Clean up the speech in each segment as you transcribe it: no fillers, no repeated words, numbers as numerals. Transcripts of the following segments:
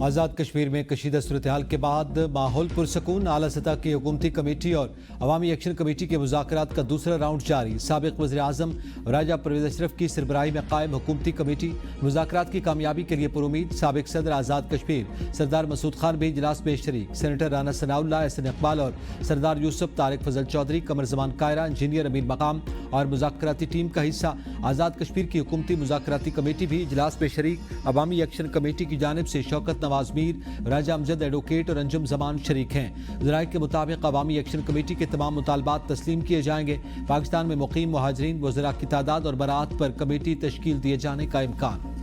آزاد کشمیر میں کشیدہ صورتحال کے بعد ماحول پرسکون، اعلیٰ سطح کی حکومتی کمیٹی اور عوامی ایکشن کمیٹی کے مذاکرات کا دوسرا راؤنڈ جاری۔ سابق وزیر اعظم راجہ پرویز اشرف کی سربراہی میں قائم حکومتی کمیٹی مذاکرات کی کامیابی کے لیے پرامید۔ سابق صدر آزاد کشمیر سردار مسعود خان بھی اجلاس میں شریک۔ سینیٹر رانا ثناء اللہ، احسن اقبال اور سردار یوسف، طارق فضل چودھری، قمر زمان قائرہ، انجینئر امین مقام اور مذاکراتی ٹیم کا حصہ۔ آزاد کشمیر کی حکومتی مذاکراتی کمیٹی بھی اجلاس میں شریک۔ عوامی ایکشن کمیٹی کی جانب سے شوکت نواز میر، راجہ امجد ایڈوکیٹ اور انجم زمان شریک ہیں۔ ذرائع کے مطابق عوامی ایکشن کمیٹی کے تمام مطالبات تسلیم کیے جائیں گے۔ پاکستان میں مقیم مہاجرین وزراء کی تعداد اور برآت پر کمیٹی تشکیل دیے جانے کا امکان۔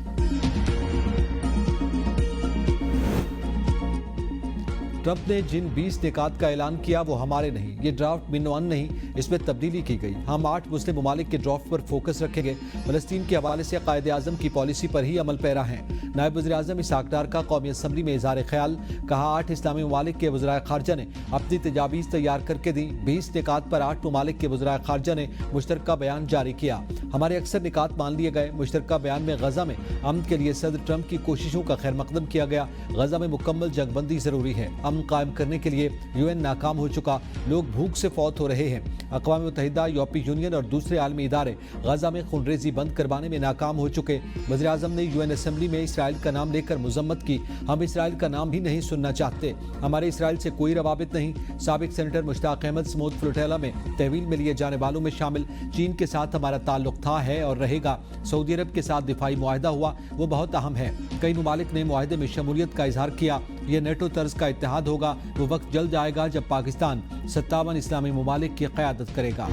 ٹرمپ نے جن 20 نکات کا اعلان کیا وہ ہمارے نہیں، یہ ڈرافٹ من نہیں، اس میں تبدیلی کی گئی۔ ہم 8 مسلم ممالک کے ڈرافٹ پر فوکس رکھیں گے۔ فلسطین کے حوالے سے قائد اعظم کی پالیسی پر ہی عمل پیرا ہیں۔ نائب وزیر اعظم اسحاق ڈار کا قومی اسمبلی میں اظہار خیال، کہا 8 اسلامی ممالک کے وزرائے خارجہ نے اپنی تجاویز تیار کر کے دیں۔ 20 نکات پر 8 ممالک کے وزرائے خارجہ نے مشترکہ بیان جاری کیا۔ ہمارے اکثر نکات مان لیے گئے۔ مشترکہ بیان میں غزہ میں امن کے لیے صدر ٹرمپ کی کوششوں کا خیر مقدم کیا گیا۔ غزہ میں مکمل جنگ بندی ضروری ہے۔ امن قائم کرنے کے لیے UN ناکام ہو چکا، لوگ بھوک سے فوت ہو رہے ہیں۔ اقوام متحدہ، یورپی یونین اور دوسرے عالمی ادارے غزہ میں خونریزی بند کروانے میں ناکام ہو چکے۔ وزیر اعظم نے UN اسمبلی میں اسرائیل کا نام لے کر مذمت کی۔ ہم اسرائیل کا نام بھی نہیں سننا چاہتے، ہمارے اسرائیل سے کوئی روابط نہیں۔ سابق سینیٹر مشتاق احمد سموتھ فلوٹیلا میں تحویل میں لیے جانے والوں میں شامل۔ چین کے ساتھ ہمارا تعلق تھا، ہے اور رہے گا۔ سعودی عرب کے ساتھ دفاعی معاہدہ ہوا، وہ بہت اہم ہے۔ کئی ممالک نے معاہدے میں شمولیت کا اظہار کیا۔ یہ نیٹو طرز کا اتحاد ہوگا۔ وہ وقت جلد آئے گا جب پاکستان 57 اسلامی ممالک کی قیادت کرے گا۔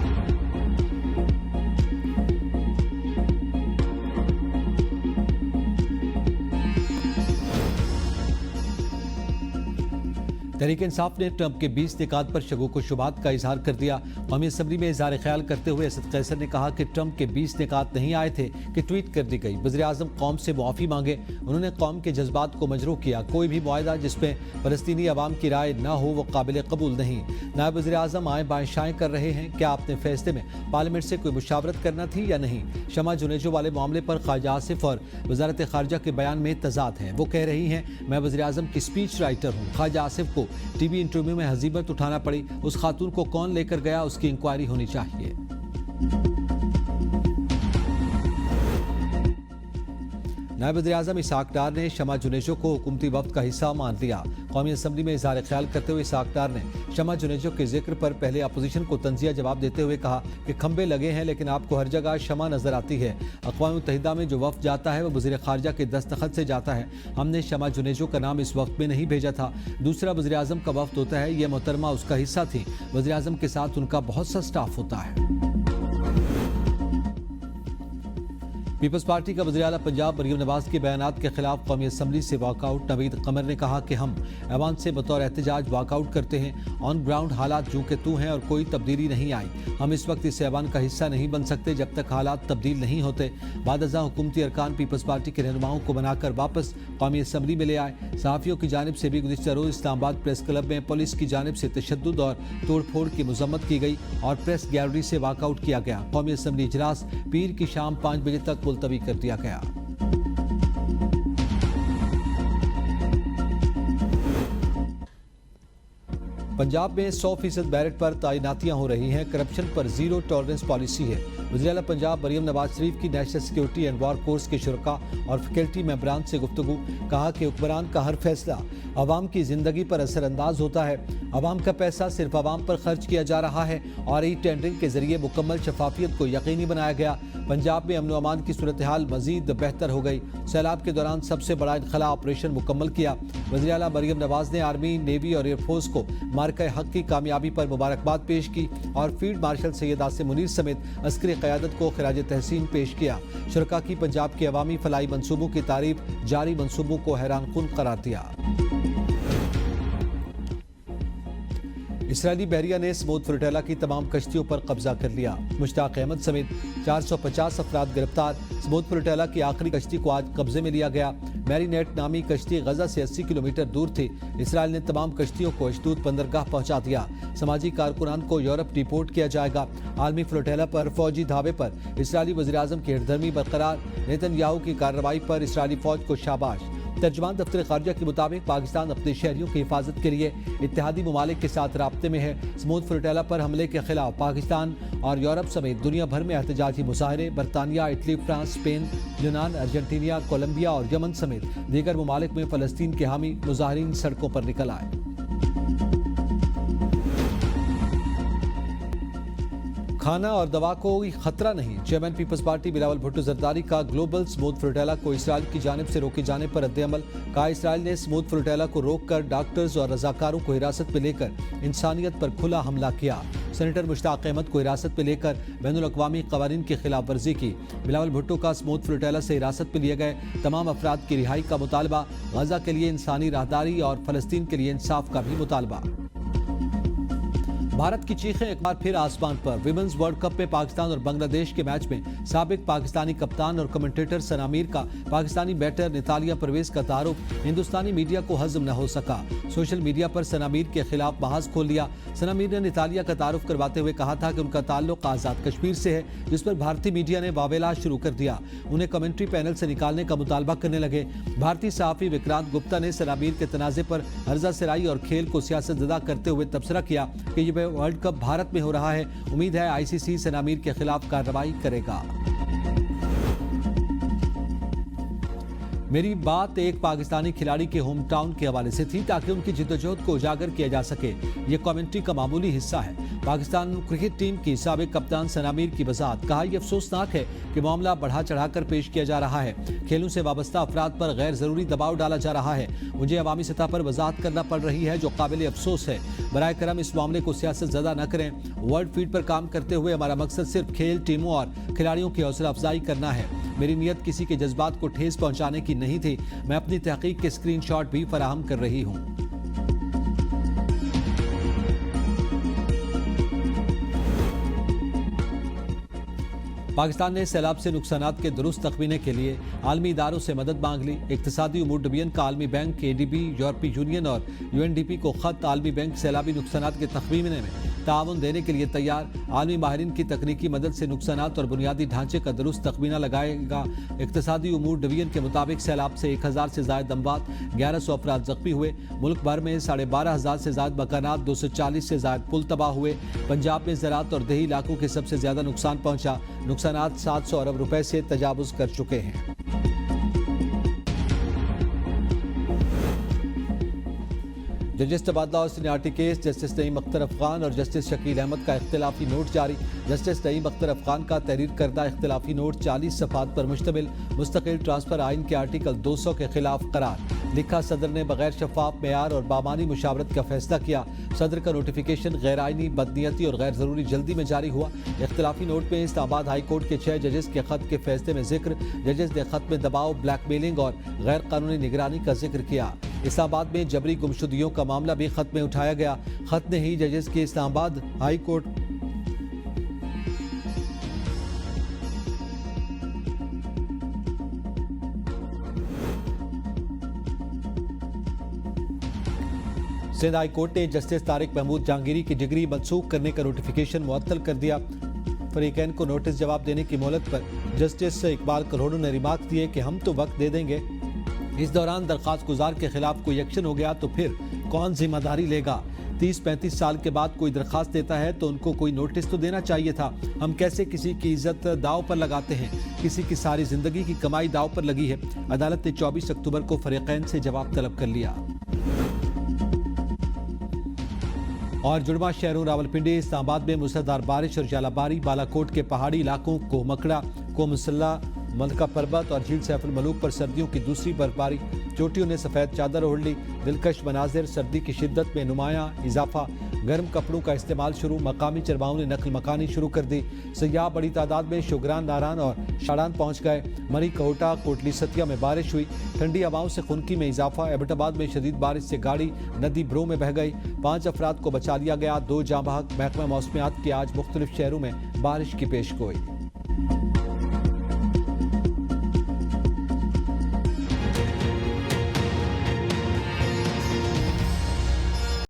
تحریک انصاف نے ٹرمپ کے 20 نکات پر شکوک و شبہات کا اظہار کر دیا۔ قومی اسمبلی میں اظہار خیال کرتے ہوئے اسد قیصر نے کہا کہ ٹرمپ کے 20 نکات نہیں آئے تھے کہ ٹویٹ کر دی گئی۔ وزیر اعظم قوم سے معافی مانگے، انہوں نے قوم کے جذبات کو مجروح کیا۔ کوئی بھی معاہدہ جس میں فلسطینی عوام کی رائے نہ ہو وہ قابل قبول نہیں۔ نائب وزیر اعظم آئیں بائیں شائیں کر رہے ہیں، کیا اپنے فیصلے میں پارلیمنٹ سے کوئی مشاورت کرنا تھی یا نہیں؟ شمع جنیجو والے معاملے پر خواجہ آصف اور وزارت خارجہ کے بیان میں تضاد ہے۔ وہ کہہ رہی ہیں میں وزیر اعظم کی اسپیچ رائٹر ہوں۔ خواجہ آصف کو ٹی وی انٹرویو میں ہزیمت اٹھانا پڑی۔ اس خاتون کو کون لے کر گیا، اس کی انکوائری ہونی چاہیے۔ نائب وزیر اعظم اسحاق ڈار نے شمع جنیجو کو حکومتی وفد کا حصہ مان لیا۔ قومی اسمبلی میں اظہار خیال کرتے ہوئے اسحاق ڈار نے شمع جنیجو کے ذکر پر پہلے اپوزیشن کو طنزیہ جواب دیتے ہوئے کہا کہ کھمبے لگے ہیں لیکن آپ کو ہر جگہ شمع نظر آتی ہے۔ اقوام متحدہ میں جو وفد جاتا ہے وہ وزیر خارجہ کے دستخط سے جاتا ہے۔ ہم نے شمع جنیجو کا نام اس وفد میں نہیں بھیجا تھا۔ دوسرا وزیر اعظم کا وفد ہوتا ہے، یہ محترمہ اس کا حصہ تھی۔ وزیر اعظم کے ساتھ ان کا بہت سا سٹاف ہوتا ہے۔ پیپلز پارٹی کا وزیر اعلیٰ پنجاب مریم نواز کے بیانات کے خلاف قومی اسمبلی سے واک آؤٹ۔ نوید قمر نے کہا کہ ہم ایوان سے بطور احتجاج واک آؤٹ کرتے ہیں۔ آن گراؤنڈ حالات جو کہ تو ہیں اور کوئی تبدیلی نہیں آئی۔ ہم اس وقت اس ایوان کا حصہ نہیں بن سکتے جب تک حالات تبدیل نہیں ہوتے۔ بعد ازاں حکومتی ارکان پیپلز پارٹی کے رہنماؤں کو بنا کر واپس قومی اسمبلی میں لے آئے۔ صحافیوں کی جانب سے بھی گزشتہ روز اسلام آباد پریس کلب میں پولیس کی جانب سے تشدد اور توڑ پھوڑ کی مذمت کی گئی اور پریس گیلری سے واک آؤٹ کیا گیا۔ قومی اسمبلی اجلاس پیر کی شام 5 بجے تک ملتوی کر دیا گیا۔ پنجاب میں 100% میرٹ پر تعیناتیاں ہو رہی ہیں۔ کرپشن پر زیرو ٹالرنس پالیسی ہے۔ وزیر اعلیٰ پنجاب مریم نواز شریف کی national security and war course کے شرکاء اور فیکلٹی ممبران سے گفتگو، کہا کہ حکمران کا ہر فیصلہ عوام کی زندگی پر اثر انداز ہوتا ہے۔ عوام کا پیسہ صرف عوام پر خرچ کیا جا رہا ہے اور ای ٹینڈرنگ کے ذریعے مکمل شفافیت کو یقینی بنایا گیا۔ پنجاب میں امن و امان کی صورتحال مزید بہتر ہو گئی۔ سیلاب کے دوران سب سے بڑا انخلاء آپریشن مکمل کیا۔ وزیر اعلیٰ مریم نواز نے آرمی، نیوی اور ایئر فورس کو مارکہ حق کی کامیابی پر مبارکباد پیش کی اور فیلڈ مارشل سید عاصم منیر سمیت عسکری قیادت کو خراج تحسین پیش کیا۔ شرکاء کی پنجاب کے عوامی فلاحی منصوبوں کی تعریف، جاری منصوبوں کو حیران کن قرار دیا۔ اسرائیلی بحریہ نے سموتھ فلوٹیلا کی تمام کشتیوں پر قبضہ کر لیا۔ مشتاق احمد سمیت 450 افراد گرفتار۔ سموتھ فلوٹیلا کی آخری کشتی کو آج قبضے میں لیا گیا۔ میرینیٹ نامی کشتی غزہ سے 80 کلومیٹر دور تھی۔ اسرائیل نے تمام کشتیوں کو اشدود بندرگاہ پہنچا دیا۔ سماجی کارکنان کو یورپ ڈیپورٹ کیا جائے گا۔ عالمی فلوٹیلا پر فوجی دھاوے پر اسرائیلی وزیر اعظم کی ہردرمی برقرار۔ نیتن یاہو کی کارروائی پر اسرائیلی فوج کو شاباش۔ ترجمان دفتر خارجہ کے مطابق پاکستان اپنے شہریوں کی حفاظت کے لیے اتحادی ممالک کے ساتھ رابطے میں ہے۔ اسموتھ فلوٹیلا پر حملے کے خلاف پاکستان اور یورپ سمیت دنیا بھر میں احتجاجی مظاہرے، برطانیہ، اٹلی، فرانس، اسپین، یونان، ارجنٹینا، کولمبیا اور یمن سمیت دیگر ممالک میں فلسطین کے حامی مظاہرین سڑکوں پر نکل آئے۔ کھانا اور دوا کو کوئی خطرہ نہیں، chairman Peoples Party Bilawal Bhutto Zardari کا گلوبل اسموتھ فلوٹیلا کو اسرائیل کی جانب سے روکے جانے پر رد عمل۔ کہا اسرائیل نے اسموتھ فلوٹیلا کو روک کر ڈاکٹرز اور رضاکاروں کو حراست میں لے کر انسانیت پر کھلا حملہ کیا۔ سینیٹر مشتاق احمد کو حراست میں لے کر بین الاقوامی قوانین کی خلاف ورزی کی۔ بلاول بھٹو کا اسموتھ فلوٹیلا سے حراست میں لیے گئے تمام افراد کی رہائی کا مطالبہ، غزہ کے لیے انسانی راہداری اور فلسطین کے لیے انصاف کا بھی مطالبہ۔ بھارت کی چیخیں ایک بار پھر آسمان پر۔ ویمنز ورلڈ کپ میں پاکستان اور بنگلہ دیش کے میچ میں سابق پاکستانی کپتان اور کمنٹیٹر ثنا میر کا پاکستانی بیٹر نتالیہ پرویز کا تعارف ہندوستانی میڈیا کو ہضم نہ ہو سکا۔ سوشل میڈیا پر ثنا میر کے خلاف محاذ کھول لیا۔ ثنا میر نے نتالیہ کا تعارف کرواتے ہوئے کہا تھا کہ ان کا تعلق آزاد کشمیر سے ہے، جس پر بھارتی میڈیا نے واویلا شروع کر دیا۔ انہیں کمنٹری پینل سے نکالنے کا مطالبہ کرنے لگے۔ بھارتی صحافی وکرانت گپتا نے ثنا میر کے تنازع پر ہرزہ سرائی اور کھیل کو سیاست زدہ کرتے ہوئے تبصرہ کیا کہ یہ ورلڈ کپ بھارت میں ہو رہا ہے، امید ہے آئی سی سی ثنا میر کے خلاف کارروائی کرے گا۔ میری بات ایک پاکستانی کھلاڑی کے ہوم ٹاؤن کے حوالے سے تھی تاکہ ان کی جدوجہد کو اجاگر کیا جا سکے۔ یہ کامنٹری کا معمولی حصہ ہے۔ پاکستان کرکٹ ٹیم کی سابق کپتان ثنا میر کی وضاحت۔ کہا یہ افسوسناک ہے کہ معاملہ بڑھا چڑھا کر پیش کیا جا رہا ہے۔ کھیلوں سے وابستہ افراد پر غیر ضروری دباؤ ڈالا جا رہا ہے۔ مجھے عوامی سطح پر وضاحت کرنا پڑ رہی ہے جو قابل افسوس ہے۔ براہ کرم اس معاملے کو سیاست زدہ نہ کریں۔ ورلڈ فیڈ پر کام کرتے ہوئے ہمارا مقصد صرف کھیل ٹیموں اور کھلاڑیوں کی حوصلہ افزائی کرنا ہے۔ میری نیت کسی کے جذبات کو ٹھیس پہنچانے کی نہیں تھی۔ میں اپنی تحقیق کے اسکرین شاٹ بھی فراہم کر رہی ہوں۔ پاکستان نے سیلاب سے نقصانات کے درست تخمینے کے لیے عالمی اداروں سے مدد مانگ لی۔ اقتصادی امور ڈویژن کا عالمی بینک، اے ڈی بی، یورپی یونین اور یو این ڈی پی کو خط۔ عالمی بینک سیلابی نقصانات کے تخمینے میں تعاون دینے کے لیے تیار۔ عالمی ماہرین کی تکنیکی مدد سے نقصانات اور بنیادی ڈھانچے کا درست تخمینہ لگائے گا۔ اقتصادی امور ڈویژن کے مطابق سیلاب سے 1000 سے زائد اموات، 1100 افراد زخمی ہوئے۔ ملک بھر میں 12,500 سے زائد مکانات، 240 سے زائد پل تباہ ہوئے۔ پنجاب میں زراعت اور دیہی علاقوں کے سب سے زیادہ نقصان پہنچا۔ نقصانات 700 ارب روپے سے تجاوز کر چکے ہیں۔ ججز تبادلہ اور سینیارٹی کیس، جسٹس نعیم اختر افغان اور جسٹس شکیل احمد کا اختلافی نوٹ جاری۔ جسٹس نعیم اختر افغان کا تحریر کردہ اختلافی نوٹ 40 صفحات پر مشتمل، مستقل ٹرانسفر آئین کے آرٹیکل 200 کے خلاف قرار۔ لکھا صدر نے بغیر شفاف معیار اور بامانی مشاورت کا فیصلہ کیا۔ صدر کا نوٹیفیکیشن غیر آئینی، بدنیتی اور غیر ضروری جلدی میں جاری ہوا۔ اختلافی نوٹ میں اسلام آباد ہائی کورٹ کے 6 ججز کے خط کے فیصلے میں ذکر۔ ججز نے خط میں دباؤ، بلیک میلنگ اور غیر قانونی نگرانی کا ذکر کیا۔ اسلام آباد میں جبری گمشدگیوں کا معاملہ بھی خط میں اٹھایا گیا۔ خط نے ہی ججز کے اسلام آباد high court Sindh high court نے جسٹس طارق محمود جہانگیری کی ڈگری منسوخ کرنے کا نوٹیفیکیشن معطل کر دیا۔ فریقین کو نوٹس جواب دینے کی مہلت پر جسٹس اقبال کروڑوں نے ریمارک دیے کہ ہم تو وقت دے دیں گے، اس دوران درخواست گزار کے خلاف کوئی ایکشن ہو گیا تو پھر کون ذمہ داری لے گا؟ 30-35 سال کے بعد کوئی درخواست دیتا ہے تو ان کو کوئی نوٹس تو دینا چاہیے تھا۔ ہم کیسے کسی کی عزت داؤ پر لگاتے ہیں؟ کسی کی ساری زندگی کی کمائی داؤ پر لگی ہے۔ عدالت نے 24 اکتوبر کو فریقین سے جواب طلب کر لیا۔ اور جڑواں شہروں راولپنڈی، اسلام آباد میں موسلادھار بارش اور ژالہ باری، بالا کوٹ کے پہاڑی علاقوں کو مکڑا، کو مسلح، ملکہ پربت اور جھیل سیف الملوک پر سردیوں کی دوسری برفباری۔ چوٹیوں نے سفید چادر اوڑھ لی۔ دلکش مناظر، سردی کی شدت میں نمایاں اضافہ، گرم کپڑوں کا استعمال شروع۔ مقامی چرواہوں نے نقل مکانی شروع کر دی۔ سیاح بڑی تعداد میں شوگران، ناران اور شاڑان پہنچ گئے۔ مری، کوٹا، کوٹلی ستیا میں بارش ہوئی۔ ٹھنڈی ہواؤں سے خنکی میں اضافہ۔ ایبٹ آباد میں شدید بارش سے گاڑی ندی برو میں بہہ گئی۔ 5 افراد کو بچا لیا گیا، 2 جاں بحق۔ محکمہ موسمیات کی آج مختلف شہروں میں بارش کی پیش گوئی۔